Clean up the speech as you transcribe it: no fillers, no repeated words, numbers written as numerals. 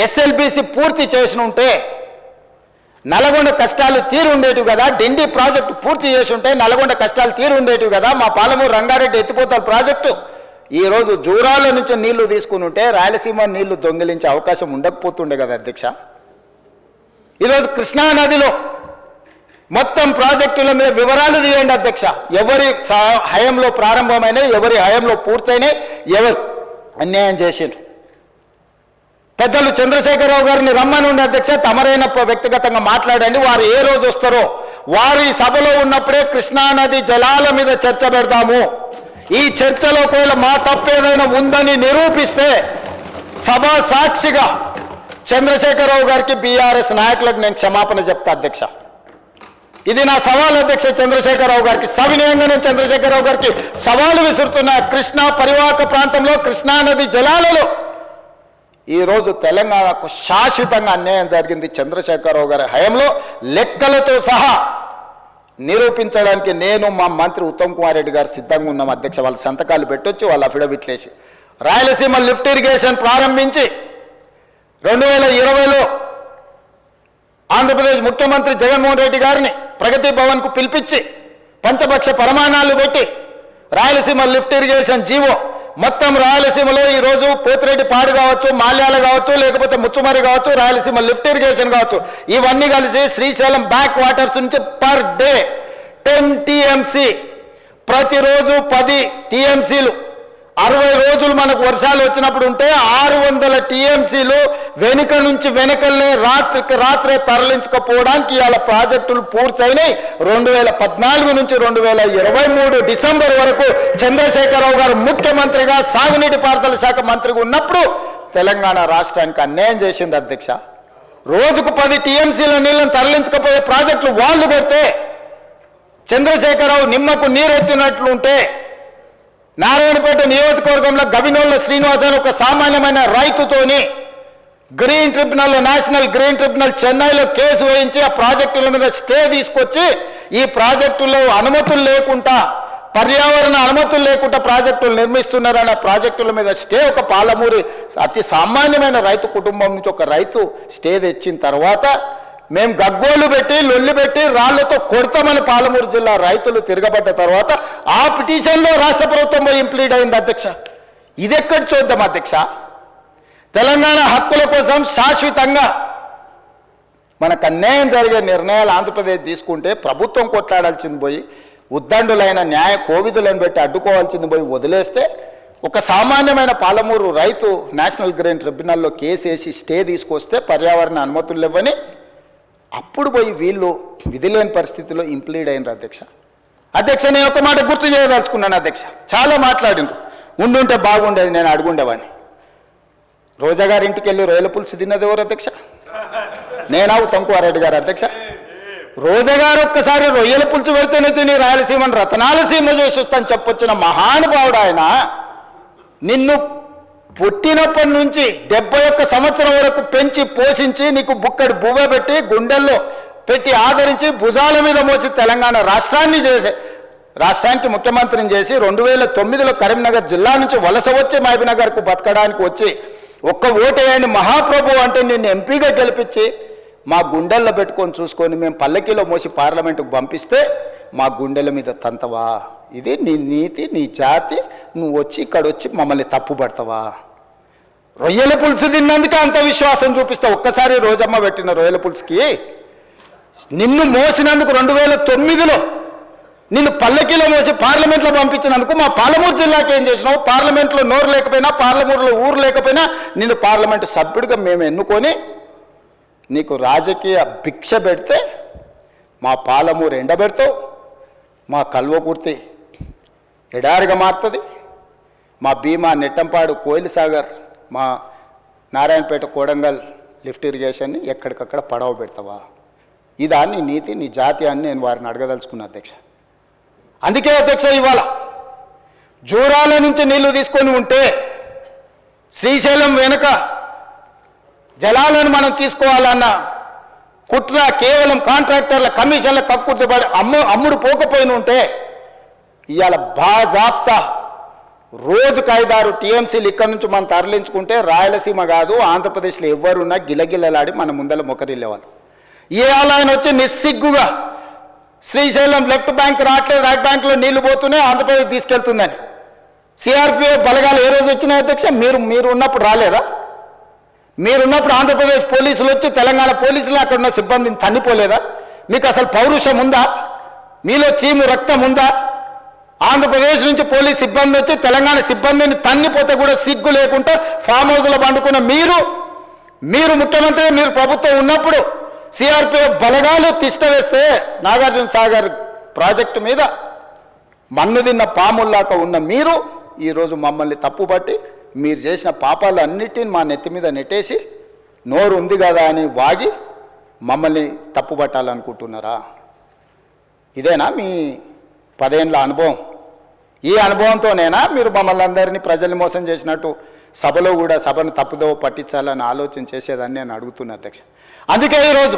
SLBC పూర్తి చేసి ఉంటే నల్గొండ కష్టాలు తీరు ఉండేటివి కదా, డిండి ప్రాజెక్టు పూర్తి చేసి ఉంటే నల్గొండ కష్టాలు తీరు ఉండేటివి కదా, మా పాలమూరు రంగారెడ్డి ఎత్తిపోతల ప్రాజెక్టు ఈరోజు జూరాల నుంచి నీళ్లు తీసుకుని ఉంటే రాయలసీమ నీళ్లు దొంగిలించే అవకాశం ఉండకపోతుండే కదా అధ్యక్ష. ఈరోజు కృష్ణా నదిలో మొత్తం ప్రాజెక్టుల మీద వివరాలు తీయండి అధ్యక్ష. ఎవరి హయంలో ప్రారంభమైనాయి, ఎవరి హయంలో పూర్తయినాయి, ఎవరు అన్యాయం చేసిండ్రు. పెద్దలు చంద్రశేఖరరావు గారిని రమ్మని ఉండే అధ్యక్ష, తమరైన వ్యక్తిగతంగా మాట్లాడండి. వారు ఏ రోజు వస్తారో వారు ఈ సభలో ఉన్నప్పుడే కృష్ణానది జలాల మీద చర్చ పెడతాము. ఈ చర్చలో ఒకవేళ మా తప్పేదైనా ఉందని నిరూపిస్తే సభా సాక్షిగా చంద్రశేఖరరావు గారికి బీఆర్ఎస్ నాయకులకు నేను క్షమాపణ చెప్తా అధ్యక్ష. ఇది నా సవాల్ అధ్యక్ష చంద్రశేఖరరావు గారికి. సవినయంగా నేను చంద్రశేఖరరావు గారికి సవాలు విసురుతున్న కృష్ణా పరివాహక ప్రాంతంలో కృష్ణానది జలాలలో ఈరోజు తెలంగాణకు శాశ్వతంగా అన్యాయం జరిగింది చంద్రశేఖరరావు గారి హయాంలో, లెక్కలతో సహా నిరూపించడానికి నేను మా మంత్రి ఉత్తమ్ కుమార్ రెడ్డి గారు సిద్ధంగా ఉన్నాం అధ్యక్ష. వాళ్ళ సంతకాలు పెట్టొచ్చు, వాళ్ళ అఫిడవిట్లు వేసి రాయలసీమ లిఫ్ట్ ఇరిగేషన్ ప్రారంభించి 2020లో ఆంధ్రప్రదేశ్ ముఖ్యమంత్రి జగన్మోహన్ రెడ్డి గారిని ప్రగతి భవన్కు పిలిపించి పంచపక్ష ప్రమాణాలు పెట్టి రాయలసీమ లిఫ్ట్ ఇరిగేషన్ జీవో మొత్తం రాయలసీమలో ఈరోజు పోతిరెడ్డి పాడు కావచ్చు, మాల్యాల కావచ్చు, లేకపోతే ముచ్చుమరి కావచ్చు, రాయలసీమ లిఫ్ట్ ఇరిగేషన్ కావచ్చు, ఇవన్నీ కలిసి శ్రీశైలం బ్యాక్ వాటర్స్ నుంచి పర్ డే 10 టీఎంసీ, ప్రతిరోజు 10 టీఎంసీలు 60 రోజులు మనకు వర్షాలు వచ్చినప్పుడు ఉంటే 600 టీఎంసీలు వెనుక నుంచి వెనకల్ని రాత్రికి రాత్రే తరలించకపోవడానికి ఇవాళ ప్రాజెక్టులు పూర్తయినాయి. 2014 నుంచి 2023 డిసెంబర్ వరకు చంద్రశేఖరరావు గారు ముఖ్యమంత్రిగా సాగునీటి పారుదల శాఖ మంత్రిగా ఉన్నప్పుడు తెలంగాణ రాష్ట్రానికి అన్యాయం చేసింది అధ్యక్ష. రోజుకు 10 టీఎంసీల నీళ్ళని తరలించకపోయే ప్రాజెక్టులు వాళ్ళు కడితే చంద్రశేఖరరావు నిమ్మకు నీరెత్తినట్లు ఉంటే నారాయణపేట నియోజకవర్గంలో గవినోళ్ళ శ్రీనివాస్ అని ఒక సామాన్యమైన రైతుతోని green tribunal, national green tribunal చెన్నైలో కేసు వేయించి ఆ ప్రాజెక్టుల మీద స్టే తీసుకొచ్చి ఈ ప్రాజెక్టులో అనుమతులు లేకుండా, పర్యావరణ అనుమతులు లేకుండా ప్రాజెక్టులు నిర్మిస్తున్నారన్న ప్రాజెక్టుల మీద స్టే ఒక పాలమూరి అతి సామాన్యమైన రైతు కుటుంబం నుంచి ఒక రైతు స్టే తెచ్చిన తర్వాత మేము గగ్గోలు పెట్టి లొల్లి పెట్టి రాళ్లతో కొడతామని పాలమూరు జిల్లా రైతులు తిరగబడ్డ తర్వాత ఆ పిటిషన్లో రాష్ట్ర ప్రభుత్వం ఇంప్లీడ్ అయింది అధ్యక్ష. ఇది ఎక్కడ చూద్దాం అధ్యక్ష. తెలంగాణ హక్కుల కోసం శాశ్వతంగా మనకు అన్యాయం జరిగే నిర్ణయాలు ఆంధ్రప్రదేశ్ తీసుకుంటే ప్రభుత్వం కొట్లాడాల్సింది పోయి ఉద్దండులైన న్యాయ కోవిదులను పెట్టి అడ్డుకోవాల్సింది పోయి వదిలేస్తే ఒక సామాన్యమైన పాలమూరు రైతు నేషనల్ గ్రీన్ ట్రిబ్యునల్లో కేసు వేసి స్టే తీసుకొస్తే పర్యావరణ అనుమతులు ఇవ్వని అప్పుడు పోయి వీళ్ళు విధిలేని పరిస్థితిలో ఇంప్లీడ్ అయినారు అధ్యక్ష. అధ్యక్ష నేను ఒక మాట గుర్తు చేయదలుచుకున్నాను అధ్యక్ష. చాలా మాట్లాడినారు, ఉండుంటే బాగుండేది, నేను అడుగుండేవాడిని. రోజా గారి ఇంటికి వెళ్ళి రొయ్యల పులుసు తిన్నది ఎవరు అధ్యక్ష? నేనా ఉత్తమ్ కుమార్ రెడ్డి గారు అధ్యక్ష? రోజా గారు ఒక్కసారి రొయ్యల పులుసు పెడితేనే తిని రాయలసీమను రతనాలసీమ చేసి వస్తాను చెప్పొచ్చిన మహానుభావుడు ఆయన. నిన్ను పుట్టినప్పటి నుంచి 71 సంవత్సరం వరకు పెంచి పోషించి నీకు బుక్కడి బువ్వ పెట్టి గుండెల్లో పెట్టి ఆదరించి భుజాల మీద మోసి తెలంగాణ రాష్ట్రానికి ముఖ్యమంత్రిని చేసి 2009లో కరీంనగర్ జిల్లా నుంచి వలస వచ్చి మహబూబ్నగర్కు బతకడానికి వచ్చి ఒక్క ఓటేయండి మహాప్రభు అంటే నిన్ను ఎంపీగా గెలిపించి మా గుండెల్లో పెట్టుకొని చూసుకొని మేము పల్లకీలో మోసి పార్లమెంటుకు పంపిస్తే మా గుండెల మీద తంతవా? ఇది నీ నీతి, నీ జాతి, నువ్వు వచ్చి ఇక్కడ వచ్చి మమ్మల్ని తప్పు పడతావా? రొయ్యల పులుసు తిన్నందుకే అంత విశ్వాసం చూపిస్తావు. ఒక్కసారి రోజమ్మ పెట్టిన రొయ్యల పులుసుకి నిన్ను మోసినందుకు 2009లో నిన్ను పల్లకీలో మోసి పార్లమెంట్లో పంపించినందుకు మా పాలమూరు జిల్లాకి ఏం చేసినావు? పార్లమెంట్లో నోరు లేకపోయినా, పార్లమూరులో ఊరు లేకపోయినా నిన్ను పార్లమెంటు సభ్యుడిగా మేము ఎన్నుకొని నీకు రాజకీయ భిక్ష పెడితే మా పాలమూరు ఎండబెడతావు, మా కల్వకుర్తి ఎడారిగా మారుతుంది, మా భీమా నెట్టంపాడు కోయిలసాగర్ మా నారాయణపేట కోడంగల్ లిఫ్ట్ ఇరిగేషన్ని ఎక్కడికక్కడ పడవ పెడతావా? ఇదా నీ నీతి, నీ జాతి అని నేను వారిని అడగదలుచుకున్నా అధ్యక్ష. అందుకే అధ్యక్ష ఇవాళ జూరాల నుంచి నీళ్లు తీసుకొని ఉంటే శ్రీశైలం వెనుక జలాలను మనం తీసుకోవాలన్న కుట్ర కేవలం కాంట్రాక్టర్ల కమిషన్ల కక్కుర్తిపడి అమ్ముడు పోకపోయిన ఉంటే ఇవాళ బాజాప్తా రోజుకు 5-6 టీఎంసీలు ఇక్కడ నుంచి మనం తరలించుకుంటే రాయలసీమ కాదు ఆంధ్రప్రదేశ్లో ఎవరున్నా గిలగిలలాడి మన ముందర మొకరిల్లేవాళ్ళు. ఏ ఆయన వచ్చి నిస్సిగ్గుగా శ్రీశైలం లెఫ్ట్ బ్యాంక్ రావట్లేదు, రైట్ బ్యాంక్లో నీళ్లు పోతూనే ఆంధ్రప్రదేశ్ తీసుకెళ్తుందని. సిఆర్పిఎఫ్ బలగాలు ఏ రోజు వచ్చినాయి అధ్యక్ష? మీరు ఉన్నప్పుడు రాలేదా? మీరున్నప్పుడు ఆంధ్రప్రదేశ్ పోలీసులు వచ్చి తెలంగాణ పోలీసులు అక్కడ ఉన్న సిబ్బందిని తన్నిపోలేదా? మీకు అసలు పౌరుషం ఉందా? మీలో చీము రక్తం ఉందా? ఆంధ్రప్రదేశ్ నుంచి పోలీస్ సిబ్బంది వచ్చి తెలంగాణ సిబ్బందిని తన్నిపోతే కూడా సిగ్గు లేకుండా ఫామ్ హౌస్లో పండుకున్న మీరు ముఖ్యమంత్రి, మీరు ప్రభుత్వం ఉన్నప్పుడు సిఆర్పిఎఫ్ బలగాలు తిష్ట వేస్తే నాగార్జున సాగర్ ప్రాజెక్టు మీద మన్ను తిన్న పాముల్లాగా ఉన్న మీరు ఈరోజు మమ్మల్ని తప్పుపట్టి మీరు చేసిన పాపాలు అన్నిటిని మా నెత్తి మీద నెట్టేసి నోరు ఉంది కదా అని వాగి మమ్మల్ని తప్పుపట్టాలనుకుంటున్నారా? ఇదేనా మీ 10 ఏళ్ళ అనుభవం? ఈ అనుభవంతోనేనా మీరు మమ్మల్ని అందరినీ ప్రజల్ని మోసం చేసినట్టు సభలో కూడా సభను తప్పుదో పట్టించాలని ఆలోచన చేసేదని నేను అడుగుతున్నా అధ్యక్ష. అందుకే ఈరోజు